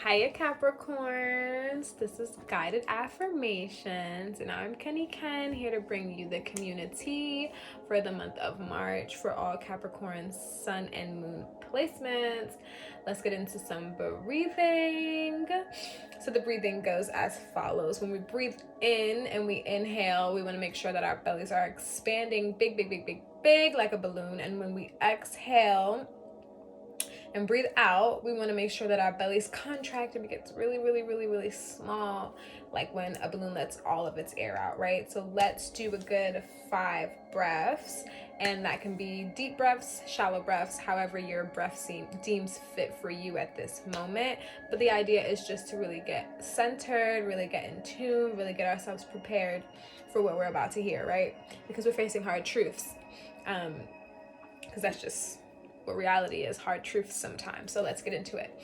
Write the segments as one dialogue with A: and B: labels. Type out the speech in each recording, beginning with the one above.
A: Hiya Capricorns, this is Guided Affirmations and I'm Kenny Ken, here to bring you the community for the month of March for all Capricorn sun and moon placements. Let's get into some breathing. So the breathing goes as follows. When we breathe in and we inhale, we want to make sure that our bellies are expanding big like a balloon, and when we exhale and breathe out, we want to make sure that our bellies contract and it gets really small, like when a balloon lets all of its air out, right? So let's do a good 5 breaths, and that can be deep breaths, shallow breaths, however your breath deems fit for you at this moment. But the idea is just to really get centered, really get in tune, really get ourselves prepared for what we're about to hear, right? Because we're facing hard truths, because that's just what reality is, hard truths sometimes. So let's get into it.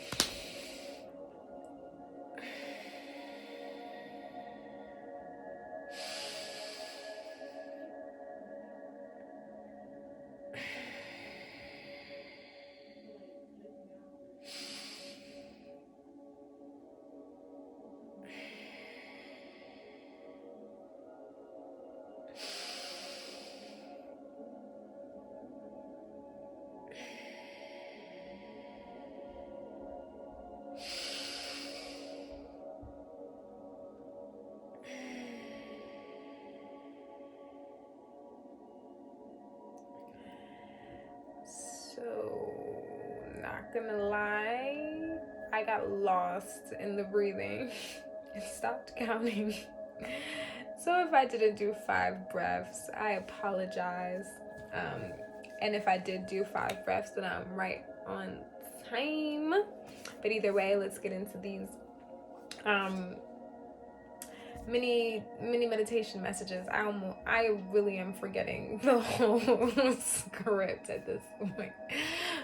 A: So, not gonna lie, I got lost in the breathing and stopped counting. So if I didn't do 5 breaths, I apologize. And if I did do 5 breaths, then I'm right on time. But either way, let's get into these mini meditation messages. I really am forgetting the whole script at this point,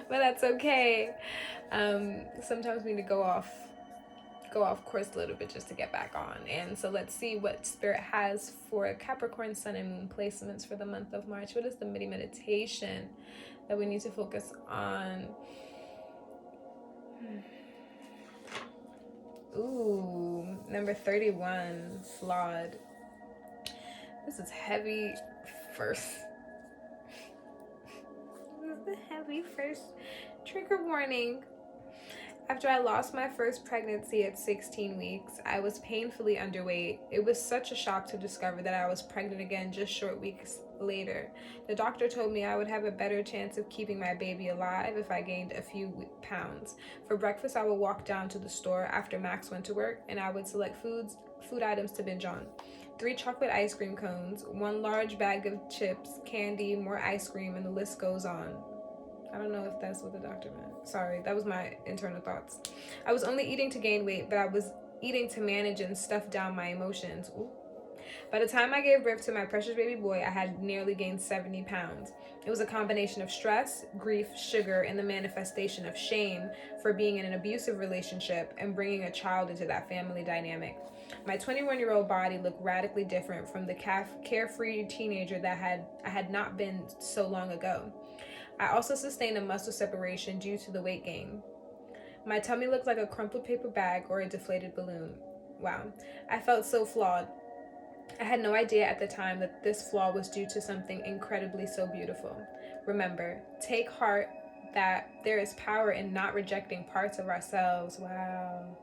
A: but that's okay. Sometimes we need to go off course a little bit just to get back on. And so let's see what Spirit has for Capricorn sun and moon placements for the month of March. What is the mini meditation that we need to focus on? Ooh, number 31, flawed. This is heavy first. This is the heavy first trigger warning. After I lost my first pregnancy at 16 weeks, I was painfully underweight. It was such a shock to discover that I was pregnant again just short weeks later. The doctor told me I would have a better chance of keeping my baby alive if I gained a few pounds. For breakfast, I would walk down to the store after Max went to work, and I would select food items to binge on. 3 chocolate ice cream cones, 1 large bag of chips, candy, more ice cream, and the list goes on. I don't know if that's what the doctor meant. Sorry, that was my internal thoughts. I was only eating to gain weight, but I was eating to manage and stuff down my emotions. Ooh. By the time I gave birth to my precious baby boy, I had nearly gained 70 pounds. It was a combination of stress, grief, sugar, and the manifestation of shame for being in an abusive relationship and bringing a child into that family dynamic. My 21-year-old body looked radically different from the carefree teenager that I had not been so long ago. I also sustained a muscle separation due to the weight gain. My tummy looked like a crumpled paper bag or a deflated balloon. Wow. I felt so flawed. I had no idea at the time that this flaw was due to something incredibly so beautiful. Remember, take heart that there is power in not rejecting parts of ourselves. Wow.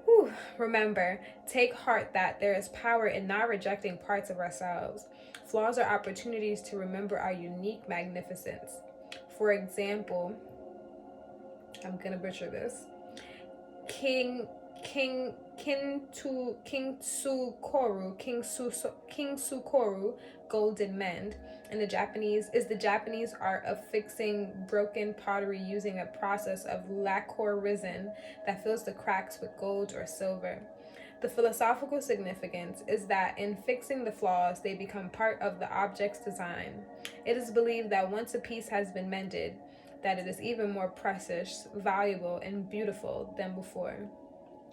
A: Whew. Remember, take heart that there is power in not rejecting parts of ourselves. Flaws are opportunities to remember our unique magnificence. For example, I'm gonna butcher this. King Sukoru, Golden Mend, in the Japanese is the Japanese art of fixing broken pottery using a process of lacquer resin that fills the cracks with gold or silver. The philosophical significance is that in fixing the flaws, they become part of the object's design. It is believed that once a piece has been mended, that it is even more precious, valuable, and beautiful than before.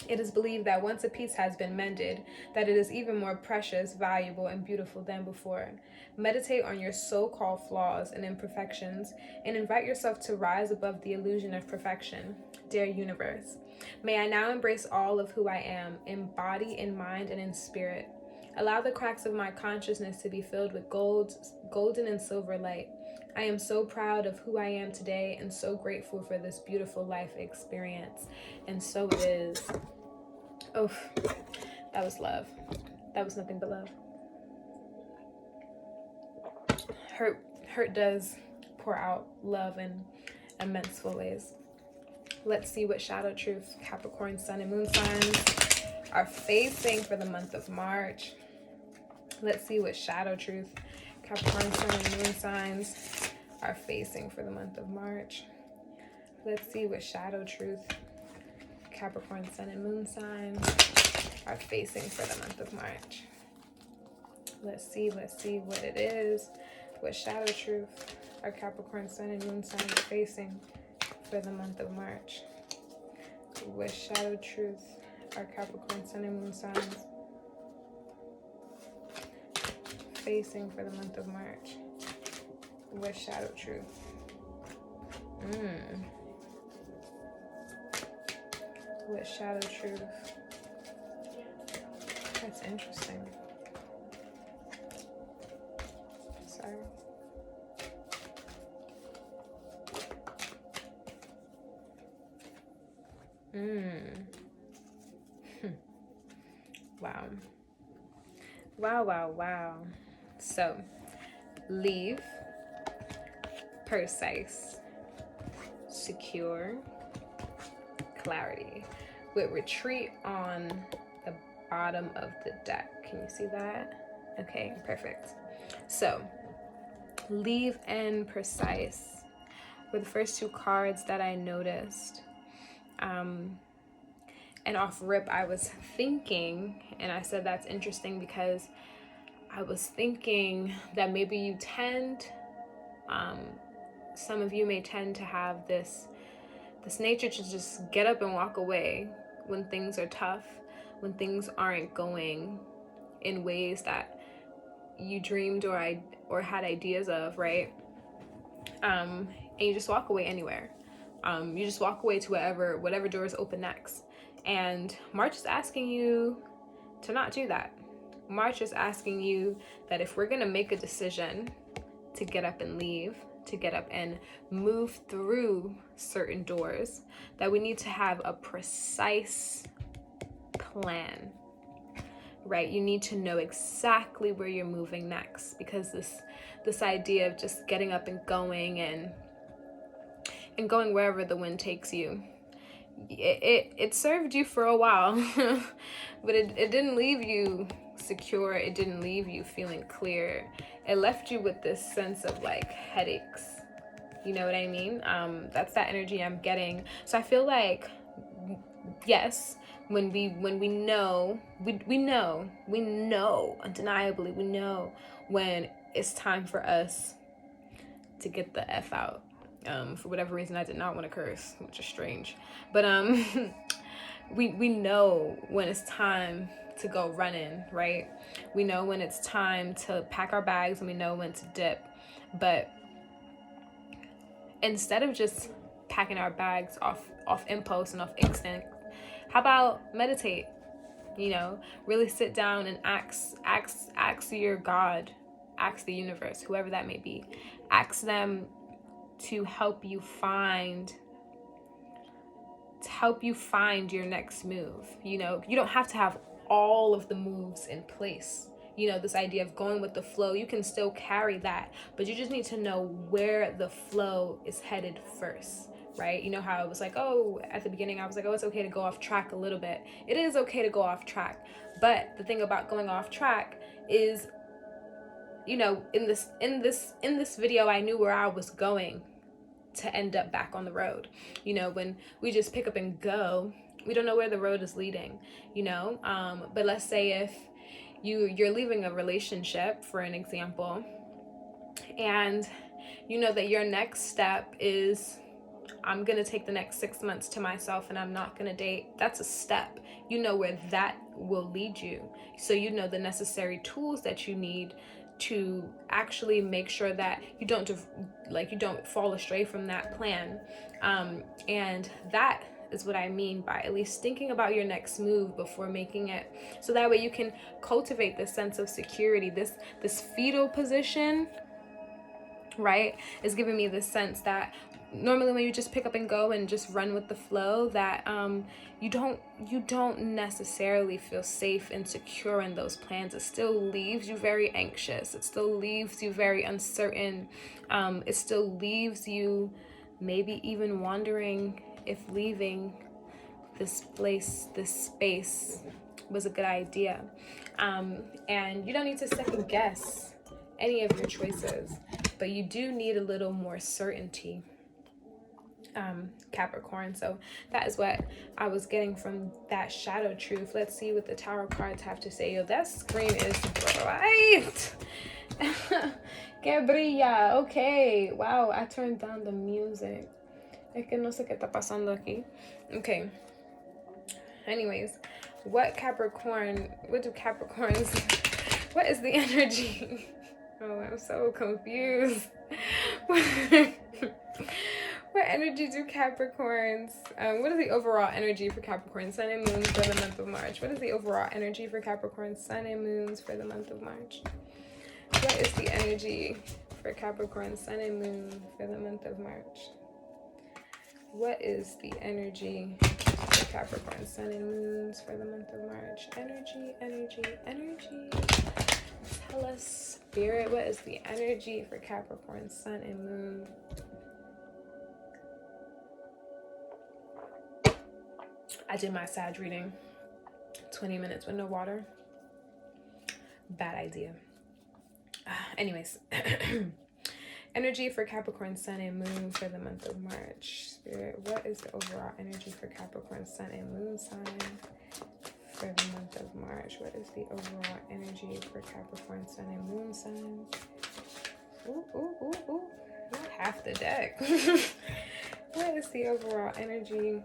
A: It is believed that once a piece has been mended, that it is even more precious, valuable, and beautiful than before. Meditate on your so-called flaws and imperfections and invite yourself to rise above the illusion of perfection. Dear universe, may I now embrace all of who I am, in body, in mind, and in spirit. Allow the cracks of my consciousness to be filled with golden and silver light. I am so proud of who I am today and so grateful for this beautiful life experience. And so it is. Oh, that was love. That was nothing but love. Hurt does pour out love in immense ways. Let's see what shadow truth Capricorn, Sun, and Moon signs are facing for the month of March. Let's see what shadow truth Capricorn, Sun, and Moon signs are facing for the month of March. Let's see what shadow truth Capricorn, Sun, and Moon signs are facing for the month of March. Let's see what it is. What shadow truth our Capricorn, Sun, and Moon signs are facing for the month of March. What shadow truth our Capricorn, Sun, and Moon signs facing for the month of March. What shadow truth? What shadow truth? That's interesting. Sorry. Wow. Wow. So, leave, precise, secure, clarity. With retreat on the bottom of the deck. Can you see that? Okay, perfect. So, leave and precise were the first two cards that I noticed. And off rip, I was thinking, and I said that's interesting because I was thinking that maybe you tend, some of you may tend to have this nature to just get up and walk away when things are tough, when things aren't going in ways that you dreamed or had ideas of, right? And you just walk away anywhere. You just walk away to whatever doors open next. And March is asking you to not do that. March is asking you that if we're gonna make a decision to get up and leave, to get up and move through certain doors, that we need to have a precise plan, right? You need to know exactly where you're moving next, because this idea of just getting up and going and going wherever the wind takes you, it served you for a while, but it didn't leave you secure. It didn't leave you feeling clear. It left you with this sense of like headaches. You know what I mean? That's that energy I'm getting. So I feel like, yes, when we know, undeniably, we know when it's time for us to get the F out. For whatever reason, I did not want to curse, which is strange. But we know when it's time to go running, right? We know when it's time to pack our bags, and we know when to dip. But instead of just packing our bags off impulse and off instinct, how about meditate? You know, really sit down and ask your God, ask the universe, whoever that may be, ask them to help you find your next move. You know, you don't have to have all of the moves in place. You know, this idea of going with the flow, you can still carry that, but you just need to know where the flow is headed first, right? You know how I was like, oh, at the beginning I was like, oh, it's okay to go off track a little bit. It is okay to go off track, but the thing about going off track is, you know, in this video, I knew where I was going to end up back on the road. You know, when we just pick up and go, we don't know where the road is leading, you know. But let's say if you're leaving a relationship, for an example, and you know that your next step is I'm going to take the next 6 months to myself and I'm not going to date. That's a step. You know where that will lead you. So you know the necessary tools that you need to actually make sure that you don't fall astray from that plan. And that is what I mean by at least thinking about your next move before making it. So that way you can cultivate this sense of security. This fetal position, right, is giving me this sense that normally when you just pick up and go and just run with the flow, that you don't necessarily feel safe and secure in those plans. It still leaves you very anxious. It still leaves you very uncertain. It still leaves you maybe even wondering if leaving this place, this space, was a good idea. And you don't need to second guess any of your choices, but you do need a little more certainty, Capricorn. So that is what I was getting from that shadow truth. Let's see what the tarot cards have to say. Yo, that screen is bright. Que brilla. Okay, wow, I turned down the music. Es que no sé qué está pasando aquí. Okay, anyways, what do Capricorns, what is the energy? Oh, I'm so confused. What energy do Capricorns, what is the overall energy for Capricorn Sun and Moons for the month of March? What is the overall energy for Capricorn Sun and Moons for the month of March? What is the energy for Capricorn Sun and Moon for the month of March? What is the energy for Capricorn Sun and Moons for the month of March? Energy. Tell us, Spirit, what is the energy for Capricorn Sun and Moon? I did my Sag reading. 20 minutes with no water. Bad idea. Anyways. Energy for Capricorn Sun and Moon for the month of March. Spirit, what is the overall energy for Capricorn Sun and Moon sign for the month of March? What is the overall energy for Capricorn Sun and Moon sign? Ooh. Half the deck. What is the overall energy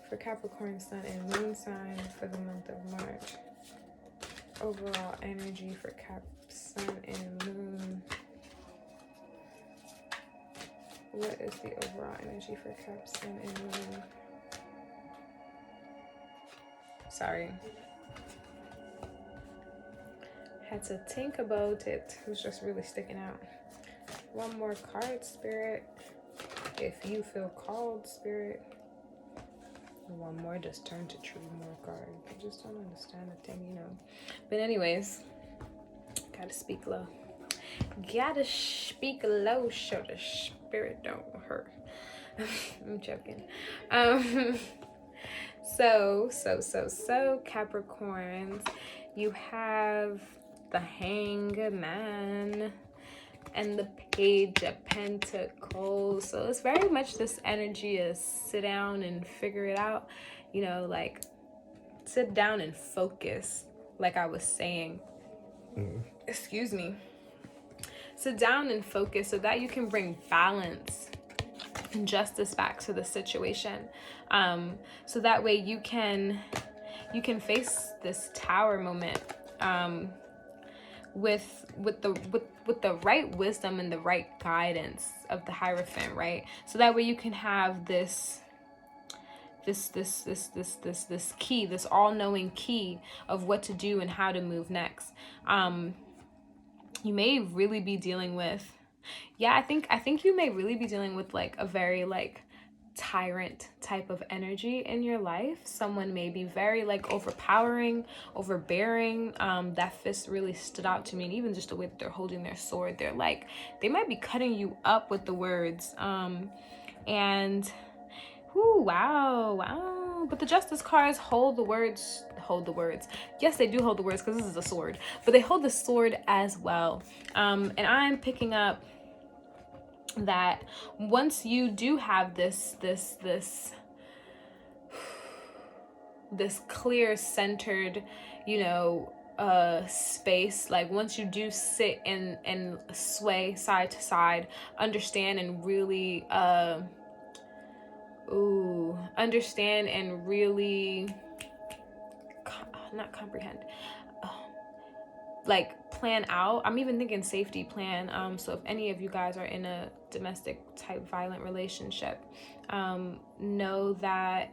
A: for Capricorn Sun and Moon sign for the month of March? Overall energy for Cap Sun and Moon. What is the overall energy for Cap Sun and Moon? Sorry. Had to think about it. It was just really sticking out. One more card, Spirit. If you feel called, Spirit. One more, just turn to true more card. I just don't understand the thing, you know. But anyways, gotta speak low. Gotta speak low so the spirit don't hurt. I'm joking. So Capricorns, you have the Hangman and the Page of Pentacles. So it's very much this energy is sit down and figure it out. You know, like sit down and focus, like I was saying. Excuse me. Sit down and focus so that you can bring balance and justice back to the situation. So that way you can face this Tower moment with the right wisdom and the right guidance of the Hierophant, right? So that way you can have this key, this all-knowing key of what to do and how to move next. You may really be dealing with, I think you may really be dealing with like a very like tyrant type of energy in your life. Someone may be very like overpowering, overbearing. That fist really stood out to me, and even just the way that they're holding their sword, they're like, they might be cutting you up with the words. And wow. But the Justice cards hold the words. Yes, they do hold the words because this is a sword, but they hold the sword as well. And I'm picking up that once you do have this clear centered, you know, space, like once you do sit and sway side to side, understand and really understand and really not comprehend, like plan out. I'm even thinking safety plan. So if any of you guys are in a domestic type violent relationship, know that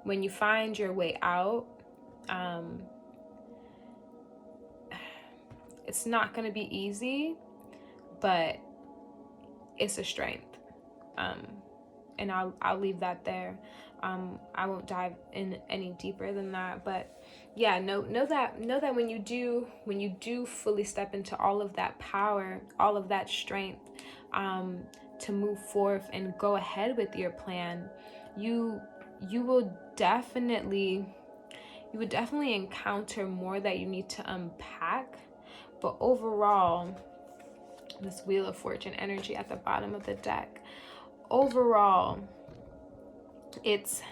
A: when you find your way out, it's not going to be easy, but it's a strength. And I'll leave that there. I won't dive in any deeper than that, but yeah, know that when you do fully step into all of that power, all of that strength, to move forth and go ahead with your plan, you would definitely encounter more that you need to unpack. But overall, this Wheel of Fortune energy at the bottom of the deck, overall, it's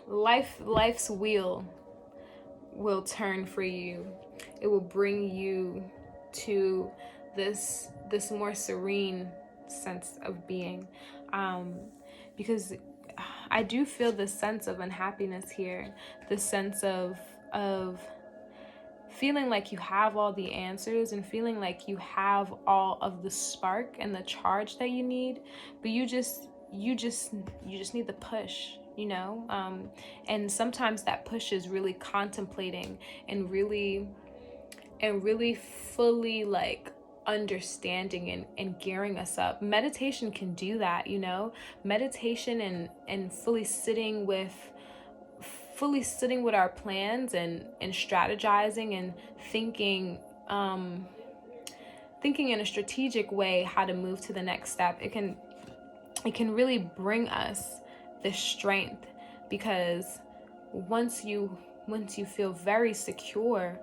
A: life's wheel will turn for you. It will bring you to this more serene sense of being, because I do feel this sense of unhappiness here, this sense of feeling like you have all the answers and feeling like you have all of the spark and the charge that you need, but you just need the push, and sometimes that push is really contemplating and really fully like understanding and gearing us up. Meditation can do that, meditation and fully sitting with our plans and strategizing and thinking in a strategic way how to move to the next step. It can really bring us this strength, because once you feel very secure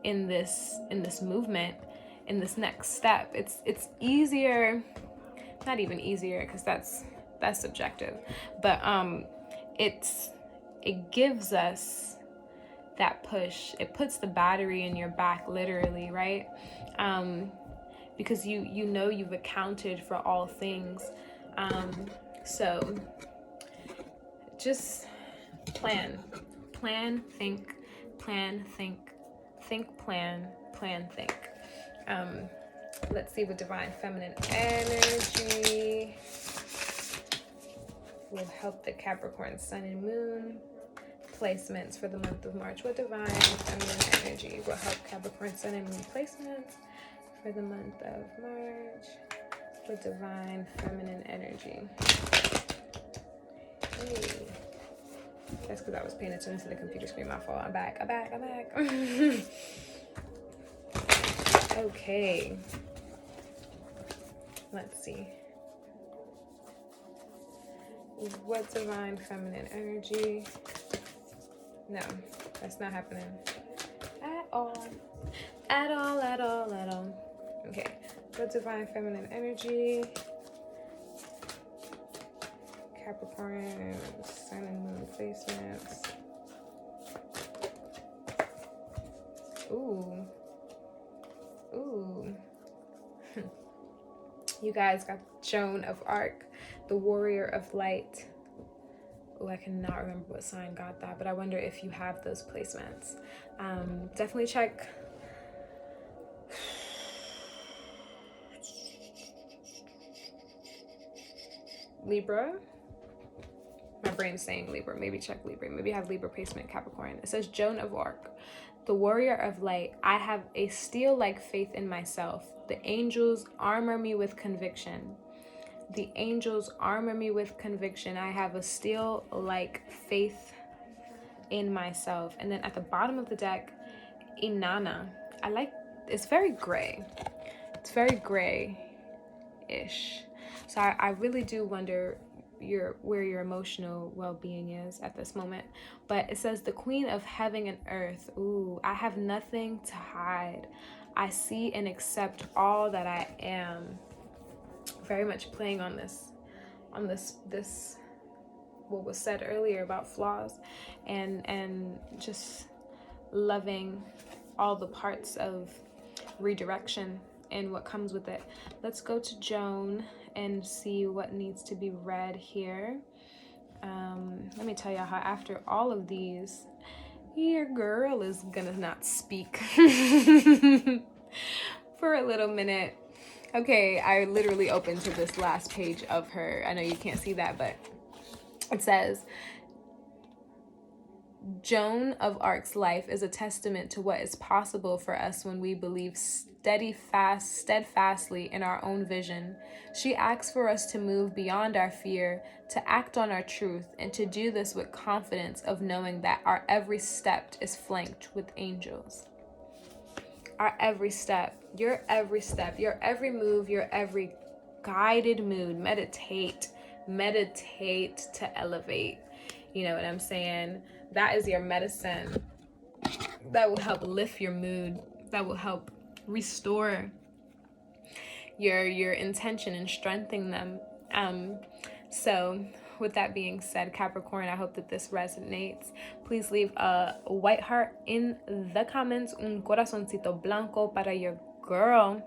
A: in this movement, in this next step, it's easier, not even easier because that's subjective, but it gives us that push. It puts the battery in your back, literally, right? Because you've accounted for all things. So just plan, think, plan, think, plan, think. Let's see what divine feminine energy will help the Capricorn sun and moon placements for the month of March. What divine feminine energy will help Capricorn sun and moon placements for the month of March? What divine feminine energy? Hey. That's because I was paying attention to the computer screen. My fault. I'm back. Okay. Let's see. What divine feminine energy? No, that's not happening at all. Okay. What divine feminine energy? Capricorn sun and moon placements. Ooh. You guys got Joan of Arc, the Warrior of Light. Oh, I cannot remember what sign got that, but I wonder if you have those placements. Definitely check. Libra. My brain's saying Libra. Maybe check Libra. Maybe have Libra placement, Capricorn. It says Joan of Arc, the Warrior of Light. I have a steel-like faith in myself. The angels armor me with conviction. The angels armor me with conviction. I have a steel-like faith in myself. And then at the bottom of the deck, Inanna. It's very gray. It's very gray-ish. So I really do wonder where your emotional well-being is at this moment. But it says the Queen of Heaven and Earth. Ooh, I have nothing to hide. I see and accept all that I am. Very much playing on this what was said earlier about flaws, and just loving all the parts of redirection and what comes with it. Let's go to Joan and see what needs to be read here. Let me tell y'all how after all of these, your girl is gonna not speak for a little minute. Okay, I literally opened to this last page of her. I know you can't see that, but it says, Joan of Arc's life is a testament to what is possible for us when we believe steadfastly in our own vision. She asks for us to move beyond our fear, to act on our truth, and to do this with confidence of knowing that our every step is flanked with angels. Our every step, your every move, your every guided mood. Meditate to elevate. You know what I'm saying? That is your medicine. That will help lift your mood. That will help restore your intention and strengthen them. So with that being said, Capricorn, I hope that this resonates. Please leave a white heart in the comments, un corazoncito blanco para your girl.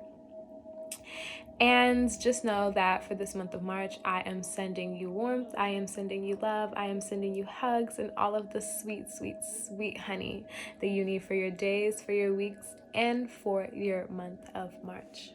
A: And just know that for this month of March, I am sending you warmth, I am sending you love, I am sending you hugs, and all of the sweet, sweet, sweet honey that you need for your days, for your weeks, and for your month of March.